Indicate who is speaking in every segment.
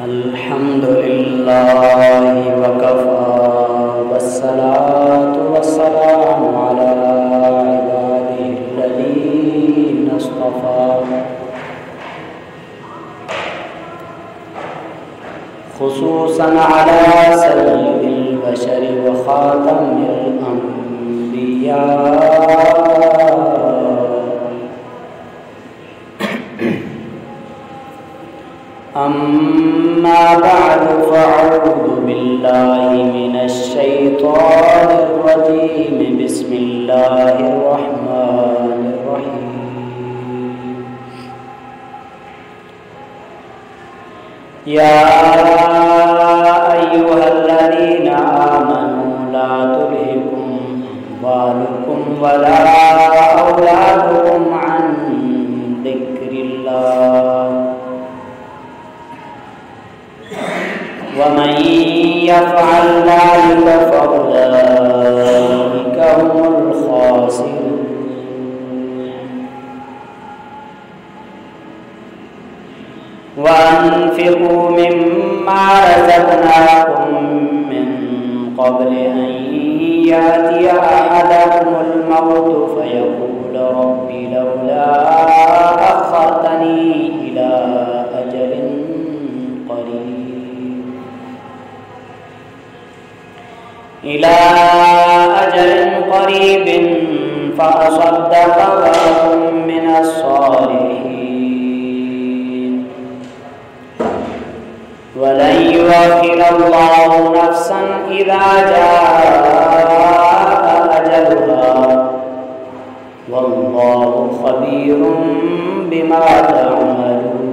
Speaker 1: अल्हम्दुलिल्लाहि वकफ़ा वस्सलातु वस्सलामु अला इबादिहिल्लज़ीना इस्तफ़ा खुसूसन अला सय्यिदिल बशरि व ख़ातमिल अंबिया अम्मा बअदु फ़अऊज़ु बिल्लाहि मिनश शैतानिर रजीम बिस्मिल्लाहिर रहमानिर रहीम या अय्युहल्लज़ीना आमनू ला तुल्हिकुम अम्वालुकुम वला औलादुकुम अन ज़िक्रिल्लाह वमन यफ़अल ज़ालिका फ़उलाइका हुमुल ख़ासिरून वअन्फ़िक़ू मिम्मा रज़क़नाकुम मिन क़ब्लि अन यातिय अहदकुमुल मौतु फ़यक़ूल रब्बि लौला अख़्ख़रतनी इला अजलिन क़रीबिन फ़अصدق वअकुन मिनस्सालिहीन वलन युअख़्खिरल्लाहु नफ़्सन इज़ा जाअ अजलुहा वल्लाहु ख़बीरुम बिमा तअमलून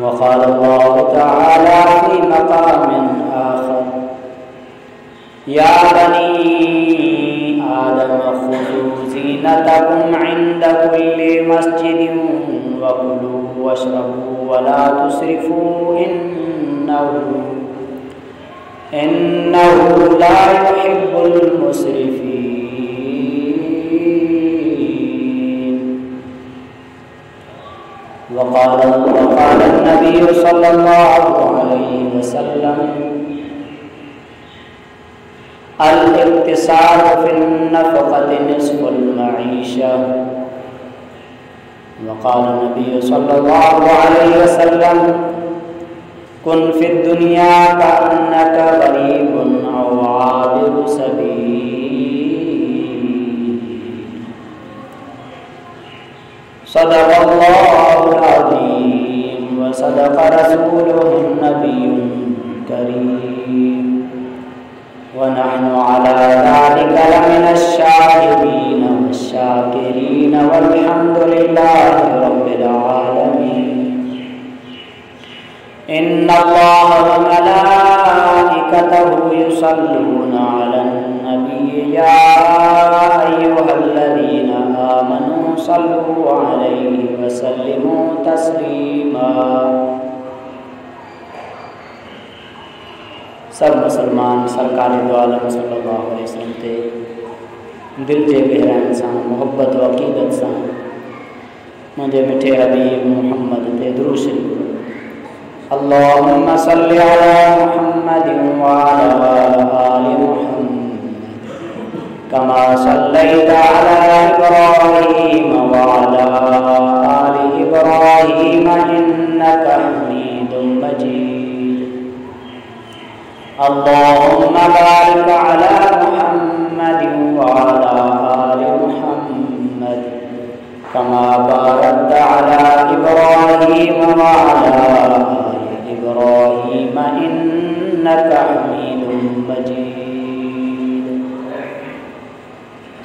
Speaker 1: वक़ाल अल्लाहु तआला फ़ी मक़ामिन आख़र या बनी आदम ख़ुज़ू ज़ीनतकुम इन्द कुल्लि मस्जिदिन वकुलू वश्रबू वला तुस्रिफ़ू इन्नहु ला युहिब्बुल मुस्रिफ़ीन वक़ाल नबी सल्लल्लाहु अलैहि वसल्लम अल-इक़्तिसाद फ़िन-नफ़क़ति निस्फ़ुल मईशा वक़ाल नबी सल्लल्लाहु अलैहि वसल्लम कुन फ़िद्दुनिया कअन्नका गरीबुन औ आबिरु सबील सदक़ल्लाहुल अज़ीम व सदक़ रसूलुहुन नबियुल करीम व नहनु अला ज़ालिका लमिनश शाहिदीन वश्शाकिरीन वल्हम्दुलिल्लाहि रब्बिल आलमीन इन्नल्लाहा व मलाइकतहु युसल्लूना अलन नबी या अय्युहल्लज़ीना आमनू सल्लू अलैहि व सल्लिमू तस्लीमा। सब मुसलमान सरकार दो आलम सल्लल्लाहु अलैहि वसल्लम ते दिल जे गहराइनि सां मोहब्बत व अक़ीदत सां मुंहिंजे मिठे हबीब मुहम्मद ते दुरूद शरीफ़ अल्लाहुम्मा सल्लि अला मुहम्मदिन व अला आलि मुहम्मद कमा सल्लैता अला इब्राहीम व अला आलि इब्राहीम इन्नका हमीदुम मजीद। अल्लाहुम्मा बारिक अला मुहम्मदिन व अला आलि मुहम्मद कमा बारकता अला इब्राहीम व अला इब्राहीम इन्नका हमीदुम मजीद।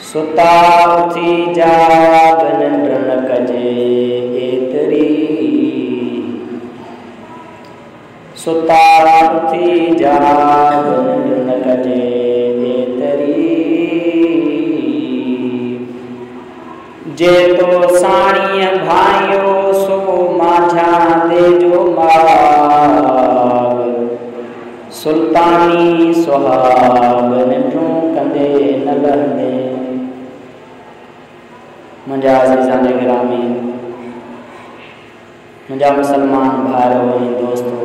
Speaker 1: सुता उथी जाग निंड न कजे एतरी सुता उथी जाग निंड न कजे एतरी जे तो साणीअ भाइयो सो माझा दे जो माग सुल्तानी सुहाग निंडूं कंदे न लहंदे मुंहिंजा अज़ीज़ान गिरामी, मुंहिंजा मुसलमान भाइरो ऐं दोस्तो,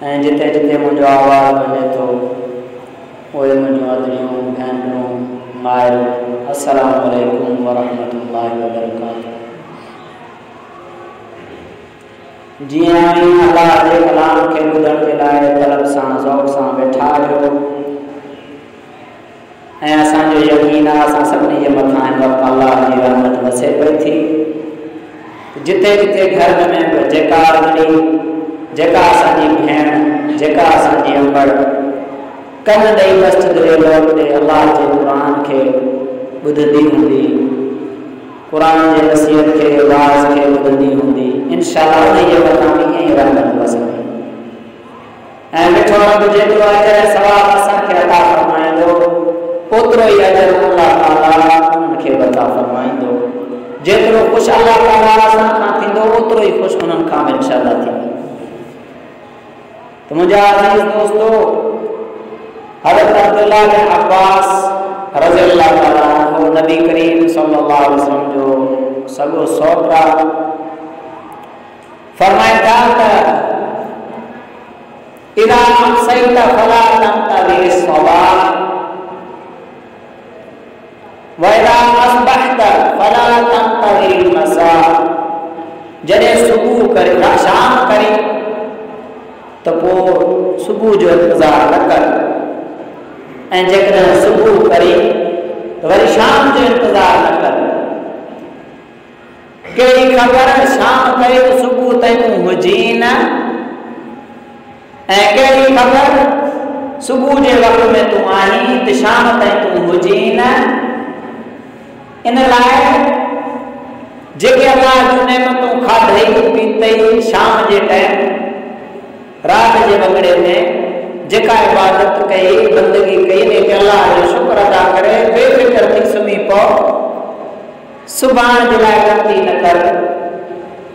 Speaker 1: ऐं जिते जिते मुंहिंजो आवाज़ वञे थो उहे मुंहिंजूं अदड़ियूं भेनरूं माइरूं, अस्सलामु अलैकुम वरहमतुल्लाहि वबरकातुहू। जीअं ई अल्लाह जे कलाम खे ॿुधण जे लाइ तलब सां ज़ौक़ सां वेठा आहियो ऐं असांजो यकीन आहे असां सभिनी जे मथां हिन वक़्तु अल्लाह जी रहमत वसे पई थी। जिते जिते घर में बि जेका अदड़ी, जेका असांजी भेण, जेका असांजी अंबड़ कन ॾेई मस्जिद जे लोट ते अल्लाह जे क़ुर खे ॿुधंदी हूंदी, क़ुर जे नसीहत खे, वाज़ खे ॿुधंदी हूंदी, इंशाअल्लाह उन जे मथां बि ईअं ई रहमत वसंदी। ऐं मिठो रब जेतिरो अजर सवाब असांखे अता फरमाईंदो ओतिरो ई अजर अल्लाह ताला उन्हनि खे अता फरमाईंदो। जेतिरो ख़ुशि अल्लाह ताला असां खां थींदो ओतिरो ई ख़ुशि उन्हनि खां इंशाअल्लाह थींदो। त मुंहिंजा अज़ीज़ दोस्तो, हज़रत अब्दुल्लाह बिन अब्बास रज़ियल्लाहु ताला अन्हु नबी करीम सल्लल्लाहु अलैहि वसल्लम जो सॻो सौटरा फरमाइंदा त इज़ा अमसैत फला तंतज़िर सवाब व इज़ा असबहत फला तंतज़िर मसा। जॾहिं सुबुह करे शाम करे त पोइ सुबुह जो इंतज़ार न कर, ऐं जेकॾहिं सुबुह करे त वरी शाम जो इंतज़ार न कर। कहिड़ी ख़बर शाम करे त सुबुह ताईं तूं हुजी न, ऐं कहिड़ी ख़बर सुबुह जे वक़्त में तूं आहीं त शाम ताईं तूं हुजी न। इन लाइ जेके अल्लाह जूं नेमतूं खाधई पीतई शाम जे टाइम रात जे वॻड़े में जेका इबादत कई, बंदगी कई, ने अल्लाह जो शुक्र अदा करे बेफ़िक्र थी सुम्ही पओ। सुभाणे जे लाइ गलती न कर,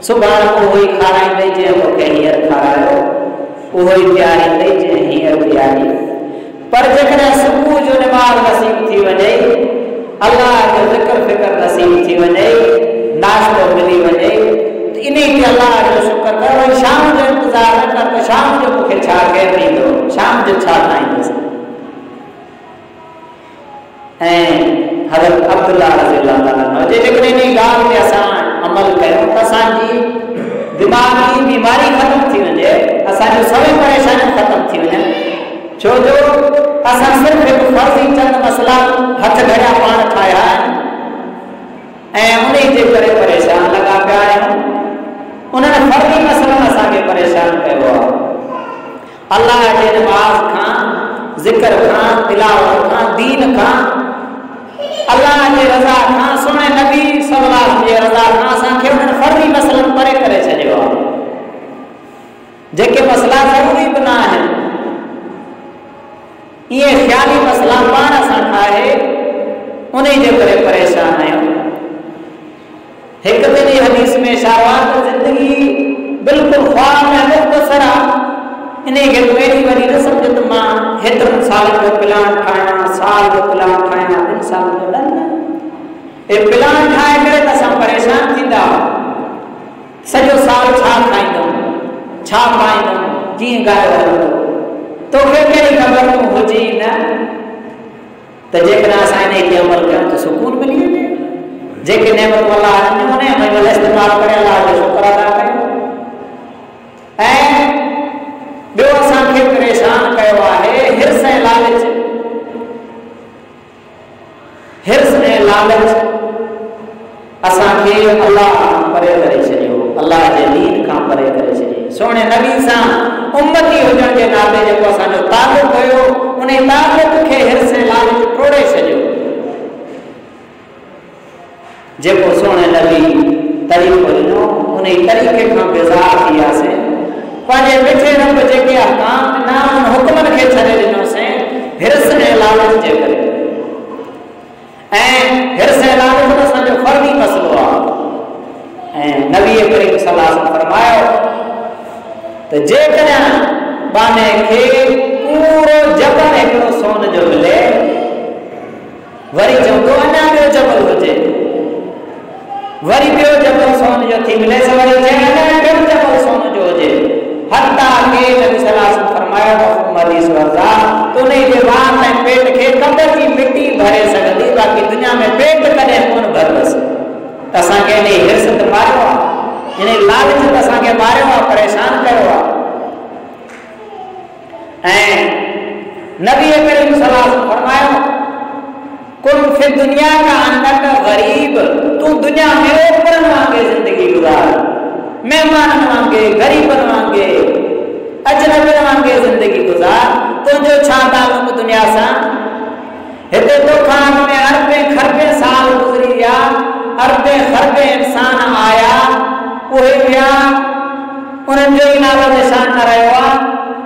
Speaker 1: सुभाणे उहो ई खाराईंदई जंहिं तोखे हींअर खारायो, उहो ई पीआरींदई जंहिं हींअर पीआरी। पर जेकॾहिं सुबुह जो निमाज़ नसीब थी वञे, अल्लाह जो ज़िक्र फ़िक्र नसीब थी वञे, नाश्तो मिली वञे, त इन खे अल्लाह जो शुक्र कर। वरी शाम जो इंतज़ार न कर त शाम जो मूंखे छा केरु ॾींदो, शाम जो छा ठाहींदुसि। ऐं हज़रत अब्दुल्लाह रज़ियल्लाहु ताला अन्हु जे जेकॾहिं इन ॻाल्हि ते असां अमल कयूं त असांजी दिमाग़ी बीमारी ख़तमु थी वञे, असांजूं सभई परेशानियूं ख़तमु थी वञनि। छो जो असां सिर्फ़ु हिकु फ़र्ज़ी चंद मसला हथ घड़िया पाण ठाहिया आहिनि ऐं उन जे करे परेशान लॻा पिया आहियूं। उन्हनि फ़र्ज़ी मसलनि असांखे परेशान कयो आहे। अल्लाह जे नमाज़ खां, ज़िक्र खां, तिलावत खां, दीन खां, अल्लाह जे रज़ा खां, सुने नबी सल्लल्लाहु अलैहि वसल्लम जे रज़ा खां असांखे उन्हनि फ़र्ज़ी मसलनि परे करे छॾियो आहे। जेके मसला ज़रूरी बि न आहिनि, इहे ख़्याली मसला पाण सां ठाहे उन जे करे परेशान आहियूं। हिकु दिन हदीस में इशारो आहे त ज़िंदगी बिल्कुलु ख्वाब में मुख़्तसर आहे। इन खे पहिरीं वरी न सम्झो त मां हेतिरनि सालनि जो प्लान ठाहियां, साल जो प्लान ठाहियां, 2 साल जो न। हे प्लान ठाहे करे त असां परेशान थींदा। सॼो साल छा खाईंदुमि, छा पाईंदुमि, कीअं ॻाल्हि हलंदो, तोखे कहिड़ी ख़बर तूं हुजी न। त जेकॾहिं असां इन ते अमल कयूं त सुकून मिली वञे। जेके नेमतूं अल्लाह ॾिनियूं आहिनि उन जो इस्तेमालु करे अल्लाह जो शुक्र अदा कयूं। ऐं ॿियो असांखे परेशान कयो आहे हिर्स ऐं लालच। हिर्स ऐं लालच असांखे अल्लाह खां परे करे छॾियो, अल्लाह जे दीन खां परे करे छॾियो। सोणे नबी सां उम्मती हुजण जे नाते जेको असांजो तालुक़ हुयो, उन तालुक़ खे हिर्स ऐं लालच टोड़े छॾियो। जेको सोणे नबी तरीक़ो ॾिनो उन तरीक़े खां बेज़ार थी वियासीं। पंहिंजे मिठे रब जेके अहकाम ॾिना उन हुक्मनि खे छॾे ॾिनोसीं हिर्स ऐं लालच जे करे। ऐं हिर्स ऐं लालच असांजो फ़र्ज़ी मसलो आहे। ऐं नबी करीम सल्लल्लाहु अलैहि वसल्लम फरमायो त जेकॾहिं बाने खे पूरो जबल हिकिड़ो सोन जो मिले, वरी चवंदो अञा ॿियो जबल हुजे, वार में पेट खे कब्र की मिट्टी भरे सकती, बाकी दुनिया में पेट कदे कोन भरस। असा के ने हिरस त मारियो, इने लालच त असा के मारियो, परेशान कयो। ए नबी करीम सल्लल्लाहु अलैहि वसल्लम फरमायो, कुल फि दुनिया का अंदर गरीब, तू दुनिया में ऊपर मांगे जिंदगी गुजार, मेहमान मांगे, गरीबन मांगे, अजनबी मांगे जिंदगी गुजार। तो जो छा ताल्लुक दुनिया सा, हिते तो खान में अरबे खरबे साल गुजरी या, अरबे खरबे इंसान आया, उहे विया, उन्हनि जो ई नालो निशान न रहियो आ।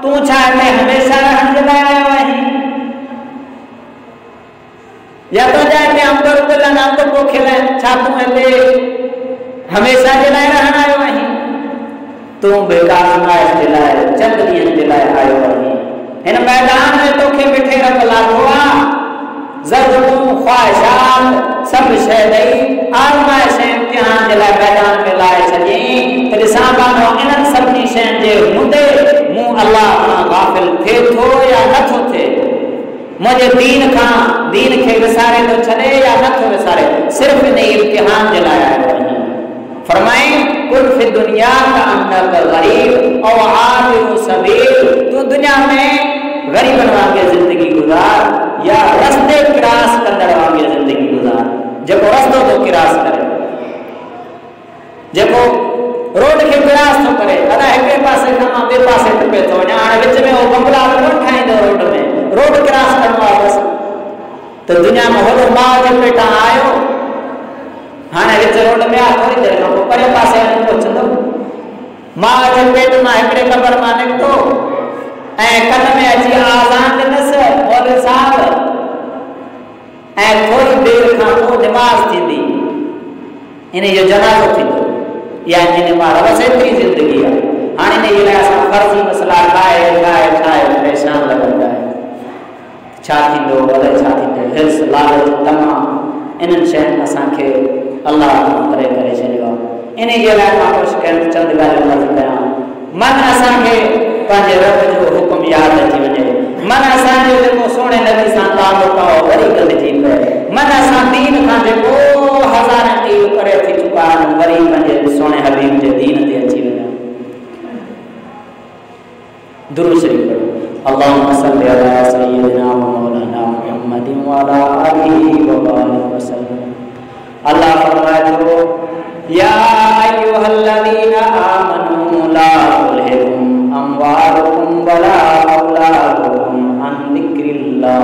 Speaker 1: तू छा हिते हमेशा रहण जे लाइ आयो आहीं, या तो जाए ते अंबर उगल नाम तो पोखिल, छा तू हिते हमेशा जे लाइ रहण आयो आहीं? तू बेकार नाइस जे लाइ चंद ॾींहंनि जे लाइ आयो आहीं। हिन मैदान में तोखे बिठे रख लाथो आ, ज़रूरतूं ख्वाहिशात सभु शइ ॾेई आज़माइश इम्तिहान जे लाइ मैदान में लाए छॾियईं त ॾिसां बानो इन्हनि सभिनी शयुनि जे हूंदे मूं अल्लाह खां गाफ़िल थिए थो या नथो थिए, मुंहिंजे दीन खां दीन खे विसारे थो छॾे या नथो विसारे, सिर्फ़ इन इम्तिहान जे लाइ आयो आहियां। फरमाई कुल फि दुनिया का अन्नक गरीब और आबिरु सबील, तू दुनिया में गरीबन वांगे जिंदगी गुजार या रस्ते क्रॉस कंदड़ वांगे जिंदगी गुजार। जेको रस्तो तो क्रॉस करे, जेको रोड के क्रॉस तो करे, अदा हिकड़े पासे खां मां ॿिए पासे टपे थो वञा, हाणे विच में हो बंगला कोन ठाहींदो रोड में, रोड क्रॉस करणो आहे बस। तो दुनिया में होॾो माउ जे पेटां आयो, हाणे विच रोड में आ, थोड़ी देर खां पोइ परे पासे वञी पहुचंदो। माउ जे पेट मां हिकड़े क़बर मां निकितो ऐं कन में अची आज़ान ॾिनसि मौलवी साहब, ऐं थोड़ी देर खां पोइ निमाज़ थींदी, इन जो जनाज़ो थींदो, या इन मां बस एतिरी ज़िंदगी आहे। हाणे इन जे लाइ असां फर्ज़ी मसला ठाहे परेशान लॻंदा आहियूं। छा थींदो, अलाए छा थींदो, हिर्स लालच तमामु इन्हनि शयुनि असांखे अल्लाह परे करे छॾियो आहे। इन जे लाइ मां कुझु चंद ॻाल्हियूं अर्ज़ु कयां। मन असांखे पंहिंजे रब जो हुकुम यादि अची वञे, मन असांजो जेको सोणे नबी सां ताल्लुक़ आहे वरी गॾिजी पए, मन असां दीन खां जेको हज़ारनि ॾींहं करे थी चुका आहिनि वरी पंहिंजे सोणे हबीब जे दीन ते अची वञूं। दुरूद शरीफ़ पढ़ो। अल्लाहुम्मा सल्लि अला सय्यिदिना व मौलाना मुहम्मदिन व अला आलिहि व बारिक वसल्लम। अल्लाह फरमाए थो, या अय्युहल्लज़ीना आमनू ला तुल्हिकुम अमवालुकुम वला औलादुकुम अन ज़िक्रिल्लाह।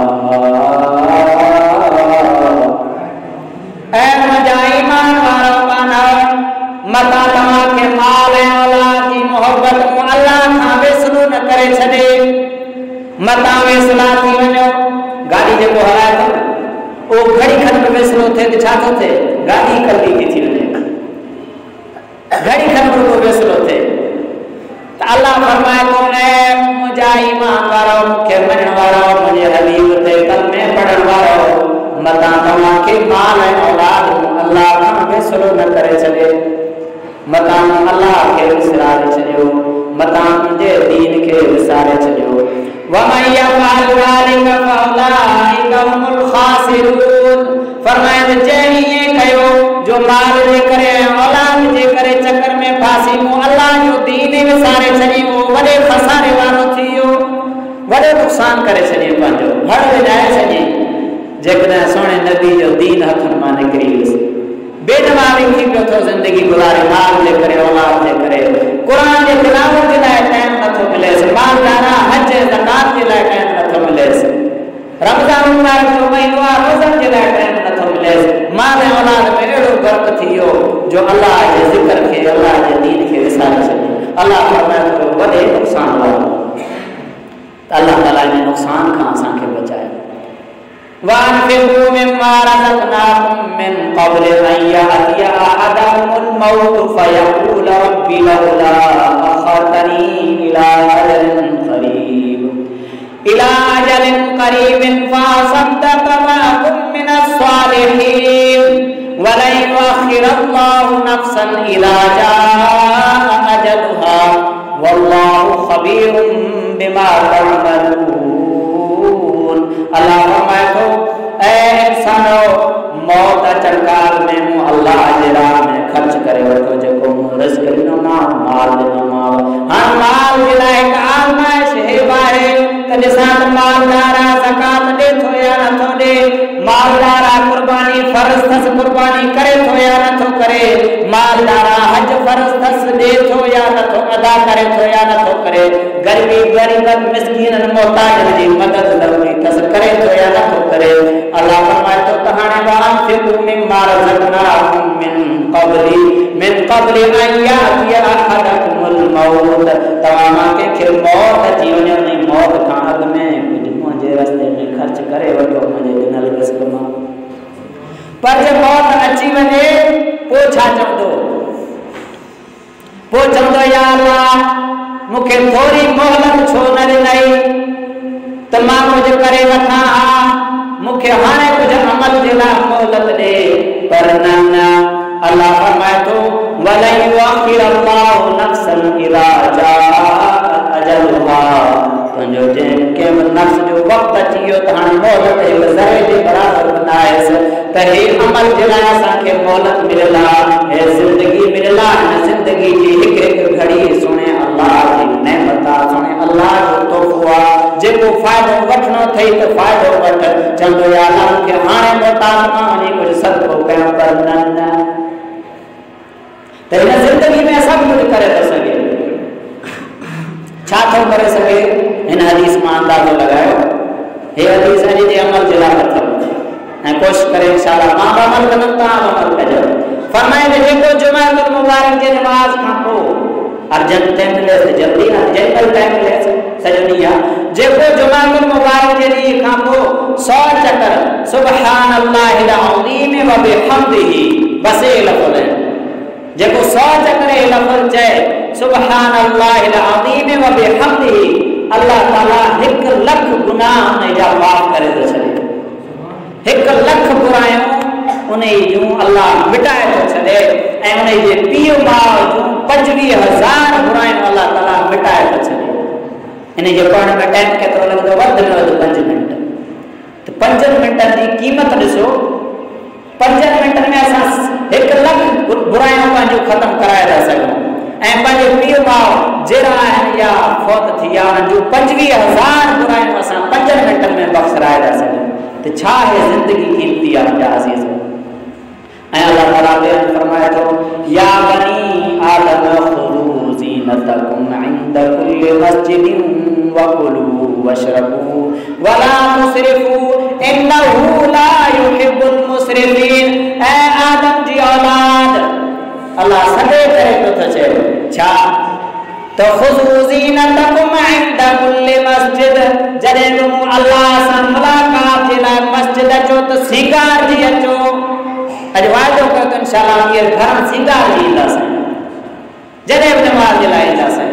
Speaker 1: ऐ मुंहिंजा ईमान वारो माना मता तव्हांखे माल ऐं औलाद जी मोहबत अल्लाह खां वेसलू न करे छॾे, मता वेसला थी वञो। गाॾी जेको हलाए थो उहो घड़ी खन में वेसलो थिए त छा थो थिए, गाॾी कल्दी थी वञे, घड़ी खन में को वेसलो थिए। त अल्लाह फरमाए थो, ऐ मुंहिंजा ईमान वारो, मूंखे मञण वारो, मुंहिंजे हबीब ते कलमे पढ़ण वारो, मता तव्हांखे माल ऐं औलाद अल्लाह खां वेसलो न करे छॾे, मता अल्लाह खे विसारे छॾियो, मता मुंहिंजे दीन खे विसारे छॾियो। वमन यफ़अल ज़ालिका फ़उलाइका हुमुल ख़ासिरून। फरमाए त जंहिं ईअं कयो जो माल जे करे ऐं औलाद जे करे चकर में फासी मूं अल्लाह जो दीन विसारे छॾियो, वॾे खसारे वारो थी वियो, वॾो नुक़सान करे छॾियो, पंहिंजो हड़ विझाए छॾियईं। जेकॾहिं सोणे नबी जो दीन हथनि मां निकिरी वियुसि, बेनवारी थी पियो थो ज़िंदगी गुज़ारे, माल जे करे औलाद जे करे, क़ुर जे तिलावत जे लाइ टाइम नथो मिलेसि, मालदारा हज ज़कात जे लाइ टाइम नथो मिलेसि, रमज़ान मुबारक जो महीनो आहे रोज़नि जे लाइ टाइम नथो मिलेसि, माल ऐं औलाद में अहिड़ो ग़र्क़ थी वियो जो अल्लाह जे ज़िक्र खे, अल्लाह जे दीन खे विसारे छॾियो। अल्लाह फरमाए थो वॾे नुक़सान वारो, अल्लाह ताला जे नुक़सान खां असांखे बचाए। وَأَنْفِقُوا مِمَّا رَزَقْنَاكُمْ مِنْ قَبْلِ أَنْ يَأْتِيَ أَحَدَكُمُ الْمَوْتُ فَيَقُولَ رَبِّ لَوْلَا أَخَّرْتَنِي إِلَى أَجَلٍ قَرِيبٍ فَأَصَدَّقَ وَأَكُن مِّنَ الصَّالِحِينَ وَلَن يُؤَخِّرَ اللَّهُ نَفْسًا إِذَا جَاءَ أَجَلُهَا وَاللَّهُ خَبِيرٌ بِمَا تَعْمَلُونَ। दिसात मालदारा ज़कात दे थो या नथो दे, मालदारा कुर्बानी फर्ज थस कुर्बानी करे थो या नथो करे, मालदारा हज फर्ज थस दे थो या नथो अदा करे थो या नथो करे, गरीबन मिस्कीनन मोहताजन जी मदद ज़रूरी थस करे थो या नथो करे। अल्लाह फरमाए तो तहाने वांफिकू मिम्मा रज़क़नाकुम मिन क़ब्लि अन यातिया अहदकुमुल मौत, तवामा के मौत अची वने मौत खां अॻु में कुझु मुंहिंजे रस्ते में ख़र्च करे वठो मुंहिंजे ॾिनल रिस्क मां। पर जे मौत अची वञे पोइ छा चवंदो? पोइ चवंदो या अल्लाह मूंखे थोरी मोहलत छो न ॾिनई त मां कुझु करे वठां हा, मूंखे हाणे कुझु अमल जे लाइ मोहलत ॾे। पर न अल्लाह फरमाए थो वला युअखिरुल्लाहु नफ्सन इज़ा जाअ अजलुहा, तुंहिंजो जंहिं नफ्स जो वक़्तु अची वियो त हाणे मोहलत हिकु ज़रे जे बराबरि बनाएसि त हे अमल जे लाइ असांखे मोहलत मिलियल आहे, हे ज़िंदगी मिलियल आहे। हिन ज़िंदगी जी हिकु हिकु घड़ी सुणे अल्लाह जी नेमत आहे, सुणे अल्लाह जो तोहफ़ो आहे, जेको फ़ाइदो वठणो अथई त फ़ाइदो वठ। चवंदो या अल्लाह मूंखे हाणे मोहताज मां वञी कुझु सदको कयां, पर न त हिन ज़िंदगी में सभु कुझु करे थो सघे। छा थो करे सघे? हिन हदीस मां अंदाज़ो लगायो, हे हदीस अॼु जे अमल जे लाइ अथव ऐं कोशिश करे इंशाअल्लाह मां अमल कंदुमि तव्हां अमल कजो। फरमाए जेको जुमातुल मुबारक जे नमाज़ खां पोइ अर्जेंट टाइम मिलेसि जल्दी न जेको टाइम मिलेसि सॼो ॾींहुं आहे, जेको जुमातुल मुबारक जे ॾींहं खां पोइ 100 चकर सुबहानल्लाहिल अज़ीम व बिहम्दिही बस ये लफ़्ज़ है, जेको 100 चकर ये लफ़्ज़ चए सुबहानल्लाहिल अज़ीम व बिहम्दिही, अल्लाह ताला 1 लख गुनाह उन जा माफ़ करे थो छॾे। 1 लख बुरायूं उन जूं अल्लाह मिटाए थो छॾे ऐं उन जे पीउ माउ जूं 25,000 बुरायूं अल्लाह ताला मिटाए थो छॾे। इन जे पढ़ण में टाइम केतिरो लॻंदो? वधि में वधि 5 मिंट। त 5 मिंटनि जी क़ीमत ॾिसो, 5 मिंटनि में असां 1 लख बुरायूं पंहिंजूं ख़तमु कराए था सघूं ऐं पंहिंजे पीउ माउ जहिड़ा आहिनि या फौत थी विया उन्हनि जूं 25,000 बुरायूं असां 5 मिंटनि में बख़्शराए था सघूं। त छा आहे ज़िंदगी क़ीमती आहे मुंहिंजा अज़ीज़। ऐं अल्लाह ताला बयान फरमाए थो या बनी आदम खुदू ज़ीनतकुम इंद कुल्लि मस्जिदिन वकुलू वशरबू वला तुसरिफू इन्नहू ला युहिब्बुल मुसरिफीन। ऐ आदम जी औलाद, अल्लाह सदे करे तो चए छा तो खुदू ज़ीनतकुम इंद कुल्लि मस्जिद, जॾहिं तुम अल्लाह सां मुलाक़ात जे लाइ मस्जिद अचो त सिंगार जी अचो। अॼु वाइदो कयो त इंशाअल्लाह हीअ घर सिंगार जी ईंदासीं, जॾहिं बि नमाज़ जे लाइ ईंदासीं।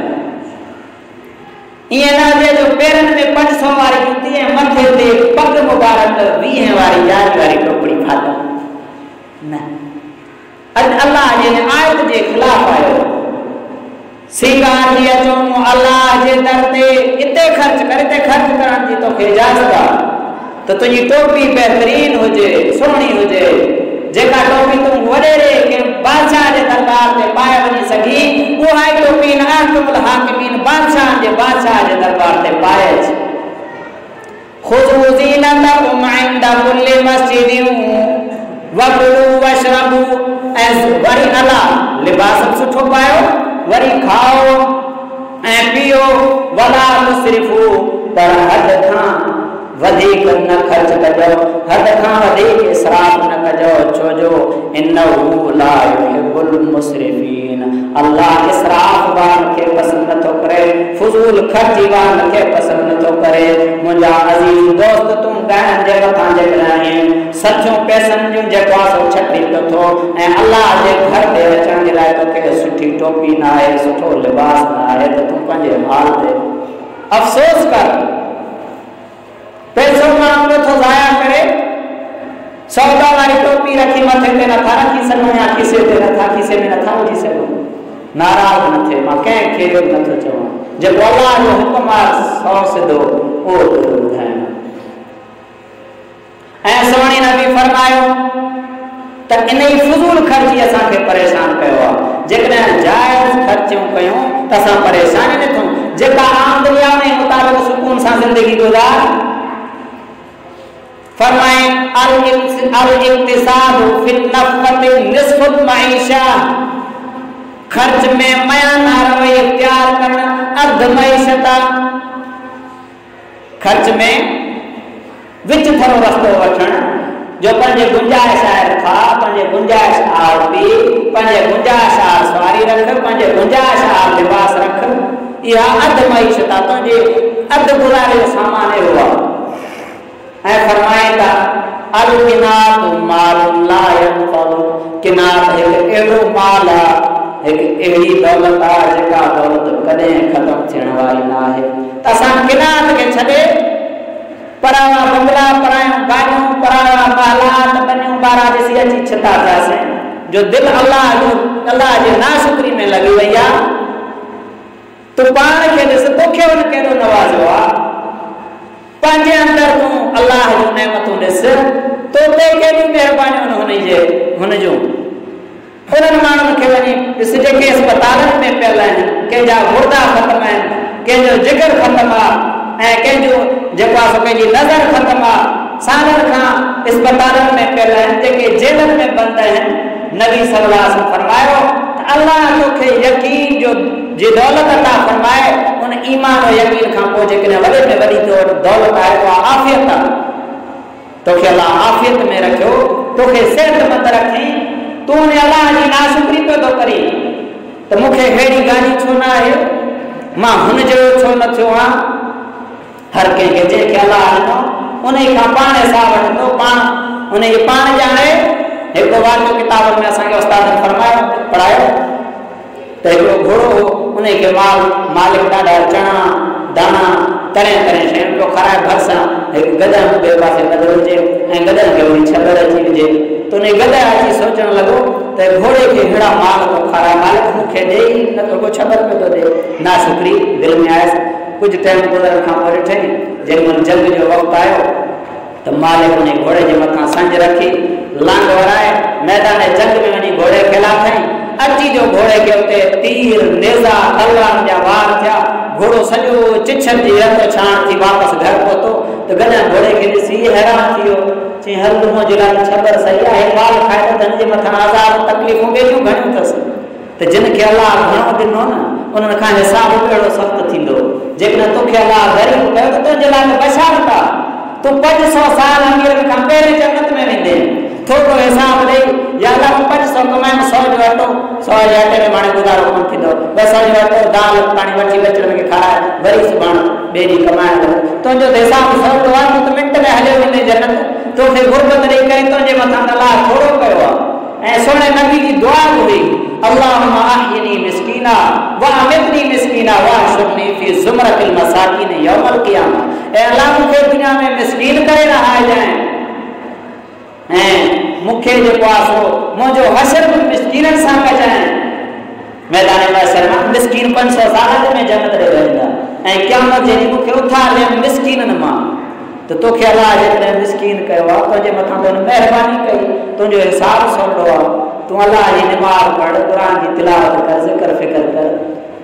Speaker 1: ईअं न हुजे जो पेरनि में 500 वारी जुती ऐं मथे ते पग मुबारक 20 वारी जाज वारी टोपड़ी पातो न। अॼु अल्लाह जे आयत जे ख़िलाफ़ आयो। सिंगार जी अचो अल्लाह जे दर ते इते ख़र्च कर, इते ख़र्च करण जी तोखे इजाज़त आहे त तुंहिंजी टोपी बहितरीन हुजे, सुहिणी हुजे, जेका टोपी तूं वॾेरे के बादशाह जे दरबार ते पाए वञी सघी, उहा ई टोपी न अहकमुल हाकिमीन बादशाह जे दरबार ते पाए अच। खुज़ू ज़ीनतकुम इंद कुल्लि मस्जिदिन वकुलू वशरबू, ऐं वरी अला लिबास सुठो पायो, वरी खाओ ऐं पियो, वला तुसरिफू, पर हद खां वधीक न ख़र्च कजो, हद खां वधीक इसराफ न कजो, छो जो इन्नहू ला युहिब्बुल मुसरिफीन। अल्लाह इसराफ वारनि खे पसंदि नथो करे, फुज़ूल ख़र्ची वारनि खे पसंदि नथो करे। मुंहिंजा अज़ीज़ दोस्त, तूं ॻाइण जे मथां जेकॾहिं आहीं सचूं पैसनि जूं जेको आहे सो छटी पियो थो ऐं अल्लाह जे घर ते अचण जे लाइ तोखे सुठी टोपी न आहे, सुठो लिबास न आहे, त तूं पंहिंजे हाल ते अफ़सोस कर। पैसो माण्हू नथो ज़ाया करे, 100 वारी टोपी रखी मथे ते नथा रखी सघूं या खीसे ते नथा, खीसे में नथा विझी सघूं, नाराज़ न थिए। मां कंहिंखे नथो चवां, जेको अल्लाह जो हुकुम आहे 100 सिधो उहो ॿुधायां। ऐं सोणी नबी फरमायो त इन ई फुज़ूल ख़र्ची असांखे परेशान कयो आहे। जेकॾहिं जाइज़ ख़र्चियूं कयूं त असां परेशान न थियूं, जेका आम दुनिया में मुताबिक सुकून से जिंदगी गुजार। फरमाए अल इक्तिसाद फिन नफकत निस्फुल मईशा, खर्च में मयाना रवैया इख्तियार करना अर्ध मईशता, खर्च में विच थरो रस्तो वठण जो पंहिंजे गुंजाइश आहे था, पंहिंजे गुंजाइश आर पी, पंहिंजे गुंजाइश आर सवारी रख, पंहिंजे गुंजाइश आर लिबास रख। इहा अध मईशता तुंहिंजे अध गुज़ारे जो सामान हुआ। ऐं फरमाए था अल किनात माल ला यनफदु, किनात हिकु अहिड़ो माल आहे, हिकु अहिड़ी दौलत आहे जेका दौलत कॾहिं ख़तमु थियण वारी न आहे। त असां किनात खे छॾे पराया बंगला, परायूं गाॾियूं, पराया महलात, बनियूं ॿारहां ॾिसी अची छिता थियासीं, जो दिलि अल्लाह जे नाशुक्री में लॻी वई आहे। तूं पाण खे ॾिस, तोखे हुन कहिड़ो नवाज़ियो आहे, पंहिंजे अंदरि तूं अल्लाह जूं नेमतूं ॾिस, तो ते केॾियूं महिरबानियूं हुनजूं। उन्हनि माण्हुनि खे वञी ॾिस जेके अस्पतालनि में पियल आहिनि, कंहिंजा गुर्दा ख़तमु आहिनि, कंहिंजो जिगर ख़तमु आहे, ऐं कंहिंजो जेको आहे पंहिंजी नज़र ख़तमु आहे, सालनि खां अस्पतालनि में पियल आहिनि, जेके जेलनि में बंदि आहिनि। नबी सल्लल्लाहु अलैहि वसल्लम फरमायो त अल्लाह तोखे यकीन जो जे दौलत अता फरमाए, उन ईमान और यकीन खां पोइ जेकॾहिं वॾे में वॾी दौलत आहे उहा आफ़ियत आहे। तोखे अल्लाह आफ़ियत में रखियो, तोखे सेहतमंद रखी, तूं उन अल्लाह जी नाशुक्री पियो थो करी त मूंखे अहिड़ी गाॾी छो न आहे, मां हुन जहिड़ो छो न थियो आहियां। हर कंहिंखे जंहिंखे अल्लाह ॾिनो उन खां पाण हिसाब वठंदो, पाण उन खे पाण ॼाणे। हिकिड़ो वाक़ियो किताबनि में असांखे उस्तादनि फरमायो पढ़ायो त हिकिड़ो घोड़ो हो, उन खे मालिक ॾाढा चणा दाणा तरह तरह शयूं पियो खाराए, भरिसां हिकु गदह ॿिए पासे बदिलजे ऐं गदह खे वरी छबर अची विझे। त उन गदह अची सोचणु लॻो त घोड़े खे अहिड़ा माल थो खाराए, मालिक मूंखे ॾे न त को छबर पियो थो ॾे। नाशुक्री दिलि में आयसि। कुझु टाइम गुज़रण खां पोइ ॾिठई जेमहिल जंग जो वक़्तु आयो त मालिक उन घोड़े जे मथां संज रखी लांग वराए मैदान जंग में वञी घोड़े खे लाथई। अची जो घोड़े खे उते तीर नेज़ा तलवार जा वार थिया, घोड़ो सॼो चिछनि जी रत छाण थी वापसि घर पहुतो त गॾियां घोड़े खे ॾिसी हैरान थी वियो। चई हल मुंहिंजे लाइ छबर सही आहे, माल खाए त धन जे मथां आज़ाद तकलीफ़ूं ॿियूं घणियूं अथसि। त जिन खे अल्लाह घणो ॾिनो न उन्हनि खां हिसाब कहिड़ो सख़्तु थींदो। जेकॾहिं तोखे अल्लाह ग़रीब कयो त तुंहिंजे लाइ त बशारत आहे, तूं 500 साल अमीरनि खां पहिरें जन्नत में वेंदे। थोरो हिसाब ॾेई या अल्लाह 500 कमाइनि, 100 जो अटो, 100 जे अटे में माण्हू गुज़ारो कोन थींदो। 200 जो अटो दाल पाणी वठी बचड़नि खे खाराए वरी सुभाणे ॿिए ॾींहुं कमाइण लॻो। तुंहिंजो त हिसाब सवलो आहे, तूं मिंट में हलियो वेंदे जन्नत। तोखे गुरबत ॾेई करे तुंहिंजे मथां अल्लाह थोरो कयो आहे। ऐं सोने नबी जी दुआ हुई अल्लाहुम्मा अहयिनी मिस्कीना व अमितनी मिस्कीना व अशुरनी फी ज़ुमरतिल मसाकीन यौमल क़ियामा। ऐं अल्लाह मूंखे दुनिया में मिस्कीन करे रहाए जाए, ऐं मूंखे जेको आहे सो मुंहिंजो हशर बि मिस्कीननि सां कजाए। मैदान महशर मां मिस्कीन 500 साल में जन्नत ॾे वेंदा, ऐं क़यामत जे ॾींहुं मूंखे उथारियनि मिस्कीननि मां। त तोखे अल्लाह जेकॾहिं मिस्कीन कयो आहे, तुंहिंजे मथां त महिरबानी कई, तुंहिंजो हिसाब सवलो आहे। तूं अल्लाह जी निमाज़ पढ़, क़ुर जी तिलावत कर, ज़िक्र फ़िक्र कर,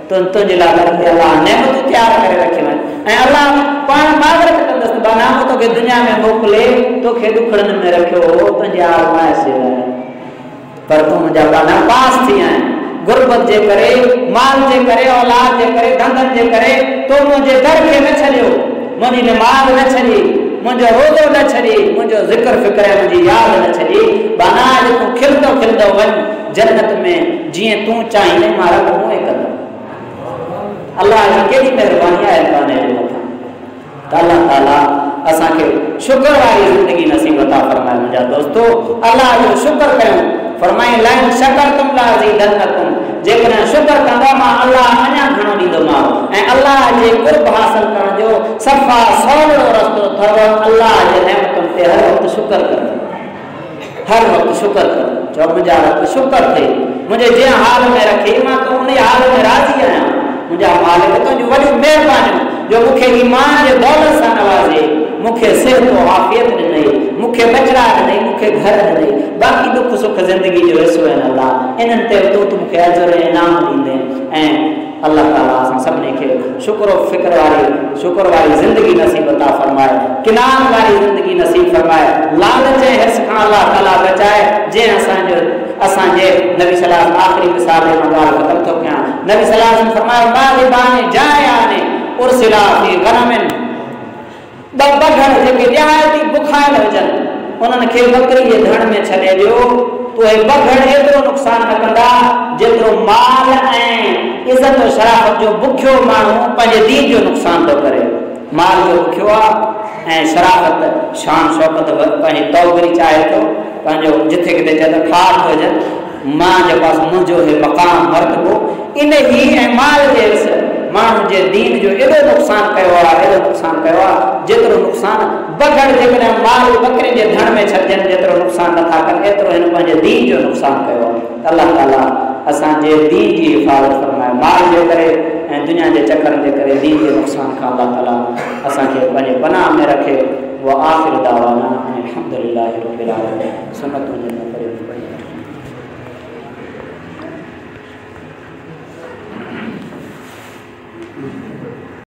Speaker 1: तुंहिंजे लाइ अल्लाह नेमतूं तयारु करे रखियूं आहिनि। ऐं अल्लाह पाण मागरत कंदसि बाना तोखे दुनिया में मोकिले, तोखे ॾुखड़नि में रखियो हो तुंहिंजे आज़माइश जे लाइ, पर तूं मुंहिंजा बाना पास थी आहीं। गुरबत जे करे, माल जे करे, औलाद जे करे, धंधनि जे करे तूं मुंहिंजे दर खे न छॾियो, मुंहिंजी निमाज़ न छॾी, मुंहिंजो रोज़ो न छॾी, मुंहिंजो ज़िक्र फ़िक्र ऐं मुंहिंजी यादि न छॾी। बाना अॼु तूं खिलंदो खिलंदो वञ जन्नत में, जीअं तूं चाहींदे मां रब हूअं ई कंदो। अल्लाह जी केॾी महिरबानी आहे इंसान जे मथां। त अल्लाह ताला असांखे शुक्र वारी ज़िंदगी नसीब अता फरमाए। मुंहिंजा दोस्तो अल्लाह जो शुक्र कयूं। फरमाए लाइन शकरतुम लाज़ीदन्नकुम, जेकॾहिं शुक्र कंदा मां अल्लाह अञा घणो ॾींदोमांव। ऐं अल्लाह जे कुर्ब हासिल करण जो सफ़ा सवलो रस्तो अथव अल्लाह जे नेमतुनि ते हर वक़्तु शुक्र करणु, हर वक़्तु शुक्र करणु। चओ मुंहिंजा रब शुक्र थिए, मुंहिंजे जंहिं हाल में रखी मां तूं उन हाल में राज़ी आहियां। मुंहिंजा मालिक तुंहिंजूं वॾियूं महिरबानियूं जो मूंखे ईमान जे दौलत सां नवाज़े, मूंखे सिहत आफ़ियत ॾिनई, मूंखे बचड़ा ॾिनई, मूंखे घर ॾिनई, बाक़ी दुख सुख ज़िंदगी जो हिसो आहिनि। अल्लाह इन्हनि ते तूं मूंखे अजर ऐं इनाम ॾींदे। ऐं अल्लाह ताला असां सभिनी खे शुक्र वारी ज़िंदगी नसीब अता फरमाए, किनान वारी ज़िंदगी नसीब फरमाए, लालच ऐं हिर्स खां अल्लाह ताला बचाए। जंहिं असांजे नबी सल्लल्लाहु अलैहि वसल्लम आख़िरी मिसाल में ॻाल्हि ख़तमु थो कयां। नबी सल्लल्लाहु अलैहि वसल्लम फरमायो मालिबान जायाने उरसिला फी गनमिन, ॿ बघड़ जेके निहायती बुखायल हुजनि उन्हनि खे बकरी जे धण में छॾे ॾियो, उहे बघड़ एतिरो नुक़सान न कंदा जेतिरो माल ऐं इज़त और शराफ़त जो बुखियो माण्हू पंहिंजे दीन जो नुक़सान थो करे। माल जो बुखियो आहे ऐं शराफ़त शान शौक़त पंहिंजी तौबरी चाहे थो, पंहिंजो जिथे किथे चए थो ठाठ हुजनि मां जे पास मुंहिंजो हे मक़ाम मर्तबो, इन ही ऐं माल जे माण्हू जे दीन जो एॾो नुक़सान कयो आहे जेतिरो नुक़सान बघड़ जेकॾहिं माल बकरी जे धण में छॾजनि जेतिरो नुक़सान नथा कनि, एतिरो हिन पंहिंजे दीन जो नुक़सान कयो आहे। अल्लाह ताला असांजे दीन जी हिफ़ाज़त फरमाए, माल जे करे ऐं दुनिया जे चकरनि जे करे दीन जे नुक़सान खां अल्लाह ताला असांखे पंहिंजे पनाह में रखे। वो आख़िर दावाना अल्हम्दुलिल्लाहि रब्बिल आलमीन। सुन्नतुनि जे